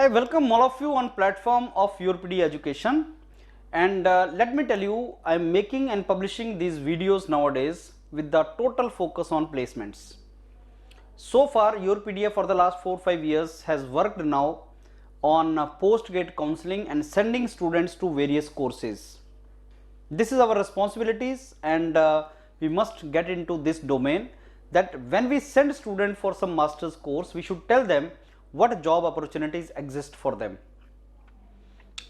I welcome all of you on platform of YourPD Education, and let me tell you, I am making and publishing these videos nowadays with the total focus on placements. So far YourPD for the last 4-5 years has worked now on post-grad counseling and sending students to various courses. This is our responsibilities, and we must get into this domain that when we send student for some master's course, we should tell them what job opportunities exist for them.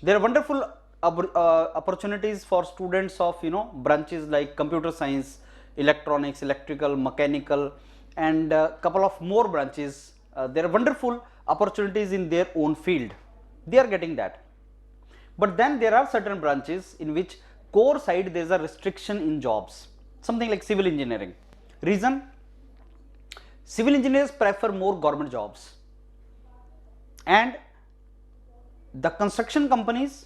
There are wonderful opportunities for students of branches like computer science, electronics, electrical, mechanical, and a couple of more branches. There are wonderful opportunities in their own field. They are getting that. But then there are certain branches in which core side there is a restriction in jobs, something like civil engineering. Reason? Civil engineers prefer more government jobs, and the construction companies,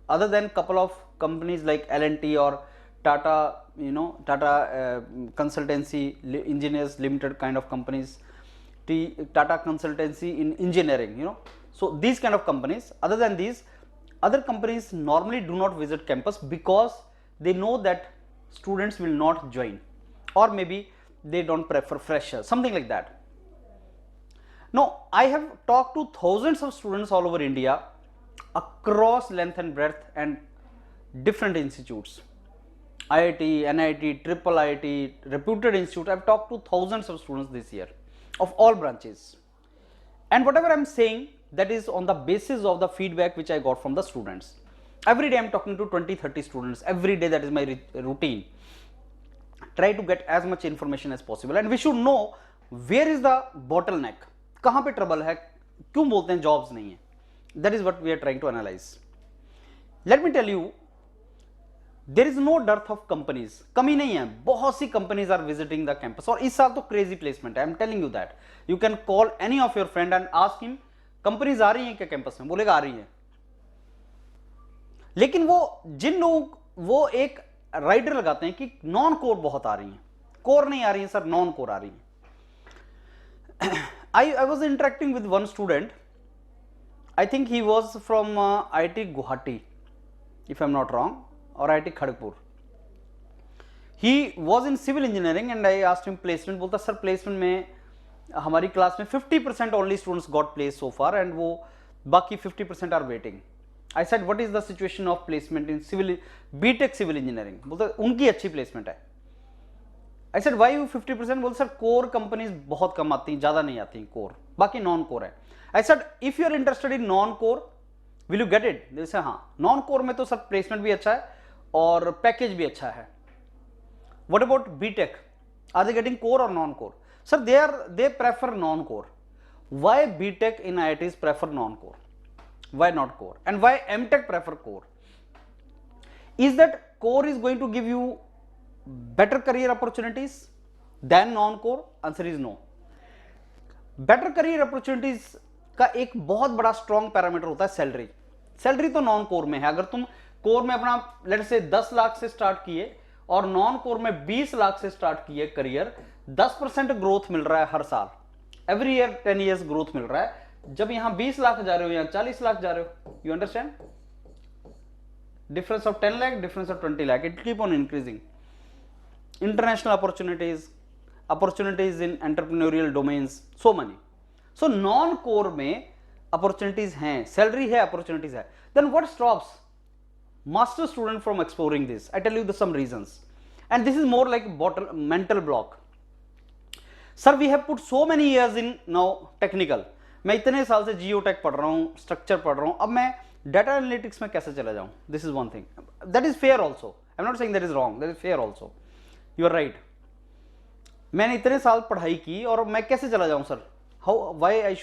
other than couple of companies like L&T or Tata, Tata Consultancy Engineers Limited kind of companies, Tata Consultancy in engineering, so these kind of companies, other than these, other companies normally do not visit campus because they know that students will not join, or maybe they don't prefer freshers, something like that. Now, I have talked to thousands of students all over India across length and breadth and different institutes, IIT, NIT, Triple IIT, reputed institute. I have talked to thousands of students this year of all branches, and whatever I am saying, that is on the basis of the feedback which I got from the students. Every day I am talking to 20-30 students every day. That is my routine. Try to get as much information as possible, and we should know where is the bottleneck, कहाँ पे trouble है, क्यों बोलते हैं jobs नहीं है. That is what we are trying to analyze. Let me tell you, there is no dearth of companies. कमी नहीं है, बहुत सी companies are visiting the campus, और इस साल तो crazy placement है. I am telling you that. You can call any of your friend and ask him, companies आ रही हैं क्या कैंपस में? बोलेगा आ रही हैं. लेकिन वो जिन लोग वो एक राइडर लगाते हैं कि नॉन कोर बहुत आ रही हैं, कोर नहीं आ रही हैं सर, नॉन कोर आ रही हैं. I was interacting with one student. I think he was from IIT Guwahati, if I am not wrong, or IIT Kharagpur. He was in civil engineering, and I asked him placement. बोलता sir placement में हमारी class में 50% only students got placed so far, and वो बाकी 50% are waiting. I said what is the situation of placement in civil BTech civil engineering? बोलता उनकी अच्छी placement है. I said why you 50%? बोल सर कोर कंपनीज बहुत कम आती हैं, ज़्यादा नहीं आती हैं कोर, बाकी नॉन कोर है. I said if you are interested in non core, will you get it? जैसे हाँ, नॉन कोर में तो सर प्लेसमेंट भी अच्छा है और पैकेज भी अच्छा है. What about BTech? Are they getting core or non core? Sir, they prefer non core. Why BTech in IITs prefer non core? Why not core? And why MTech prefer core? Is that core is going to give you better career opportunities than non core? Answer is no. Better career opportunities का एक बहुत बड़ा strong parameter होता है salary. Salary तो non core में है. अगर तुम कोर में अपना लेट्स से 10 लाख से स्टार्ट किए और नॉन कोर में 20 लाख से स्टार्ट किए करियर, 10% ग्रोथ मिल रहा है हर साल. एवरी ईयर 10 ईयर्स ग्रोथ मिल रहा है. जब यहां 20 लाख जा रहे हो या 40 लाख जा रहे हो, you understand difference of 10 lakh, difference of 20 lakh, it keep on increasing. International opportunities, opportunities in entrepreneurial domains, so many. So non core में opportunities हैं, salary है, opportunities है. Then what stops master student from exploring this? I tell you some reasons, and this is more like mental block. Sir, we have put so many years in now technical. मैं इतने साल से geotech पढ़ रहा हूँ, structure पढ़ रहा हूँ, अब मैं डाटा एनालिटिक्स में कैसे चला जाऊँ? This is one thing. That is fair also. I'm not saying that is wrong. That is fair also. You are right. मैंने इतने साल पढ़ाई की और मैं कैसे चला जाऊं sir? How why I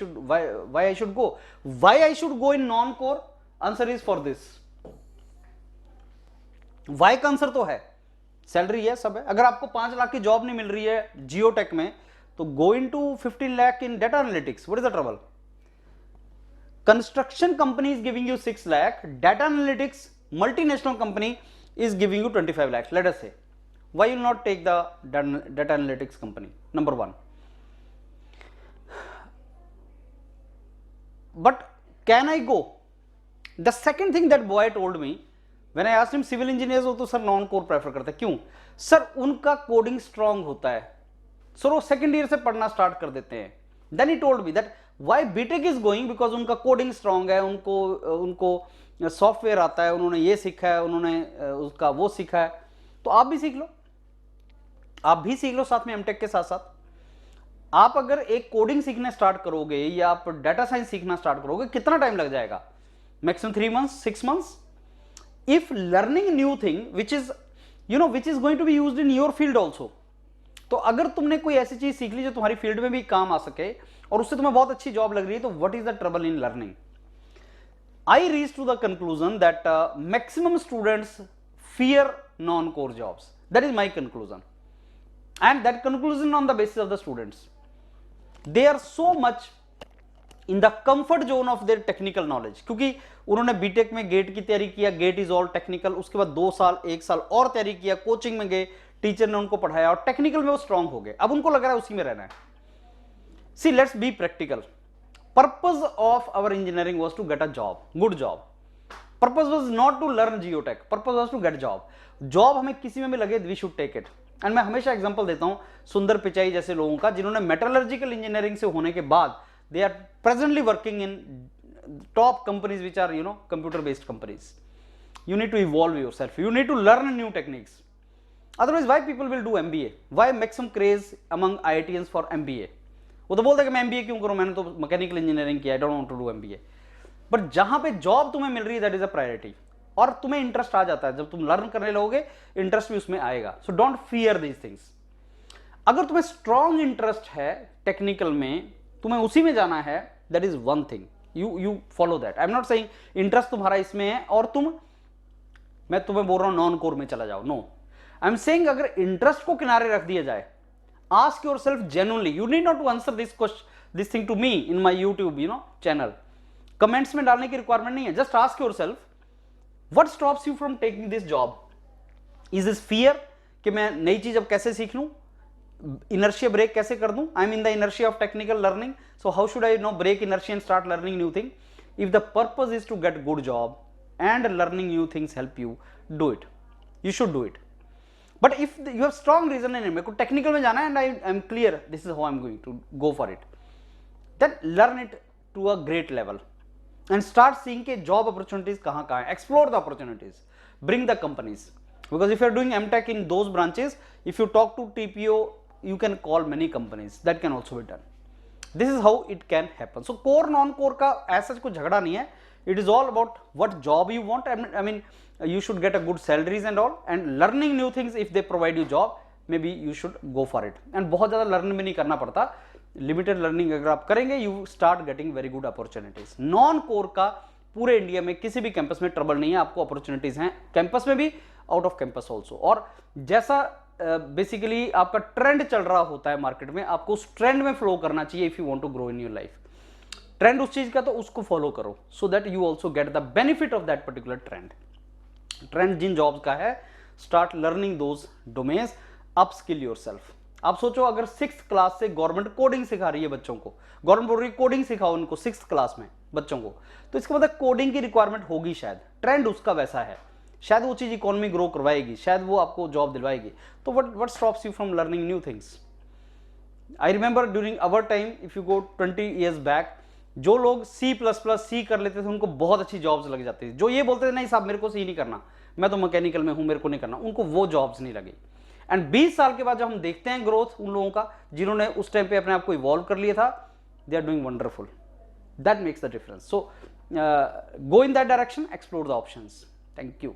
should go in non core? Answer is for this. Why का आंसर तो है, सैलरी है, सब है. अगर आपको 5 लाख की जॉब नहीं मिल रही है जियोटेक में, तो go into 15 lakh in data analytics. What is the trouble? Construction company is giving you 6 lakh, data analytics multinational company is giving you 25 lakh. Let us say why you will not take the data analytics company? Number one. But can I go? The second thing that boy told me when I asked him, civil engineers हो तो sir non core prefer करते हैं, क्यों? Sir उनका coding strong होता है, sir वो second year से पढ़ना स्टार्ट कर देते हैं. Then he told me that why BTech is going, because उनका कोडिंग स्ट्रांग है, उनको सॉफ्टवेयर आता है, उन्होंने ये सीखा है, उन्होंने उसका वो सीखा है. तो आप भी सीख लो, आप भी सीख लो साथ में एमटेक के साथ साथ. आप अगर एक कोडिंग सीखने स्टार्ट करोगे या आप डाटा साइंस सीखना स्टार्ट करोगे, कितना टाइम लग जाएगा? Maximum 3 months, 6 months. If learning new thing which is which is going to be used in your field also, तो अगर तुमने कोई ऐसी चीज सीख ली जो तुम्हारी फील्ड में भी काम आ सके और उससे तुम्हें बहुत अच्छी जॉब लग रही है, तो what is the trouble in learning? I reach to the conclusion that maximum students fear non core jobs. That is my conclusion, and that conclusion on the basis of the students. They are so much in the comfort zone of their technical knowledge, क्योंकि उन्होंने BTech में gate की तैयारी किया, gate is all technical, उसके बाद 2 साल 1 साल और तैयारी किया, कोचिंग में गए, टीचर ने उनको पढ़ाया और टेक्निकल में वो स्ट्रांग हो गए. अब उनको लग रहा है उसी में रहना है. See, let's be practical. Purpose of our engineering was to get a job, good job. Purpose was not to learn geotech, purpose was to get job. Job हमें किसी में भी लगे, we should take it. And मैं हमेशा example देता हूं सुंदर पिचाई जैसे लोगों का, जिन्होंने मेटलर्जिकल इंजीनियरिंग से होने के बाद they are presently working in top companies which are computer based companies. You need to evolve yourself, you need to learn new techniques. Otherwise why people will do MBA? Why maximum craze among IITians for MBA? वो तो बोलते हैं कि मैं MBA क्यों करूं, मैंने तो मैकेनिकल इंजीनियरिंग किया, I don't want to do MBA. But जहां पे जॉब तुम्हें मिल रही है, दैट इज अ प्रायोरिटी, और तुम्हें इंटरेस्ट आ जाता है. जब तुम लर्न करने लगोगे, इंटरेस्ट भी उसमें आएगा. So don't fear these things. अगर तुम्हें स्ट्रॉन्ग इंटरेस्ट है टेक्निकल में, तुम्हें उसी में जाना है, that is one thing, you follow that. I am not saying interest तुम्हारा इसमें है और मैं तुम्हें बोल रहा हूं नॉन कोर में चला जाओ. नो, आई एम सेइंग अगर इंटरेस्ट को किनारे रख दिया जाए, ask yourself genuinely. You need not to answer this thing to me in my YouTube channel. Comments में डालने की रिक्वायरमेंट नहीं है. Just ask yourself, what stops you from taking this job? Is this fear कि मैं नई चीज अब कैसे सीख लूं, inertia break कैसे कर दूं? I am in the inertia of technical learning, so how should I break inertia and start learning new thing? If the purpose is to get good job and learning new things help you, do it. You should do it. But if you have strong reason in it, मेरे को technical में जाना है and I am clear this is how I am going to go for it, then learn it to a great level and start seeing के job opportunities कहाँ है. Explore the opportunities, bring the companies, because if you are doing MTech in those branches, if you talk to TPO, you can call many companies, that can also be done. This is how it can happen. So core non core का ऐसा कोई झगड़ा नहीं है. It is all about what job you want. I mean you should get a good salaries and all, and learning new things. If they provide you job, maybe you should go for it. And बहुत ज़्यादा learn भी नहीं करना पड़ता. Limited learning अगर आप करेंगे, you start getting very good opportunities. Non core का पूरे इंडिया में किसी भी कैंपस में ट्रबल नहीं है. आपको अपॉर्चुनिटीज हैं कैंपस में भी, आउट ऑफ कैंपस ऑल्सो. और जैसा बेसिकली आपका ट्रेंड चल रहा होता है मार्केट में, आपको उस ट्रेंड में फ्लो करना चाहिए. If you want to grow in your life, trend उस चीज का, तो उसको फॉलो करो, so that you also get the benefit of that particular trend. Trend जिन जॉब्स का है, start learning those domains, upskill yourself. आप सोचो अगर 6th क्लास से गवर्नमेंट कोडिंग सिखा रही है बच्चों को, गवर्नमेंट बोल रही है कोडिंग सिखाओ उनको 6th क्लास में बच्चों को, तो इसका मतलब कोडिंग की रिक्वायरमेंट होगी. शायद ट्रेंड उसका वैसा है, शायद वो चीज इकोनॉमी ग्रो करवाएगी, शायद वो आपको जॉब दिलवाएगी. तो what stops you from learning new things? I remember during our time, if you go 20 years back, जो लोग C++ कर लेते थे उनको बहुत अच्छी जॉब्स लग जाती थी. जो ये बोलते थे नहीं साहब मेरे को C नहीं करना, मैं तो मैकेनिकल में हूं, मेरे को नहीं करना, उनको वो जॉब्स नहीं लगी. एंड 20 साल के बाद जब हम देखते हैं ग्रोथ उन लोगों का जिन्होंने उस टाइम पे अपने आप को इवॉल्व कर लिया था, they are doing wonderful. That makes the difference. So go in that direction, explore the options. Thank you.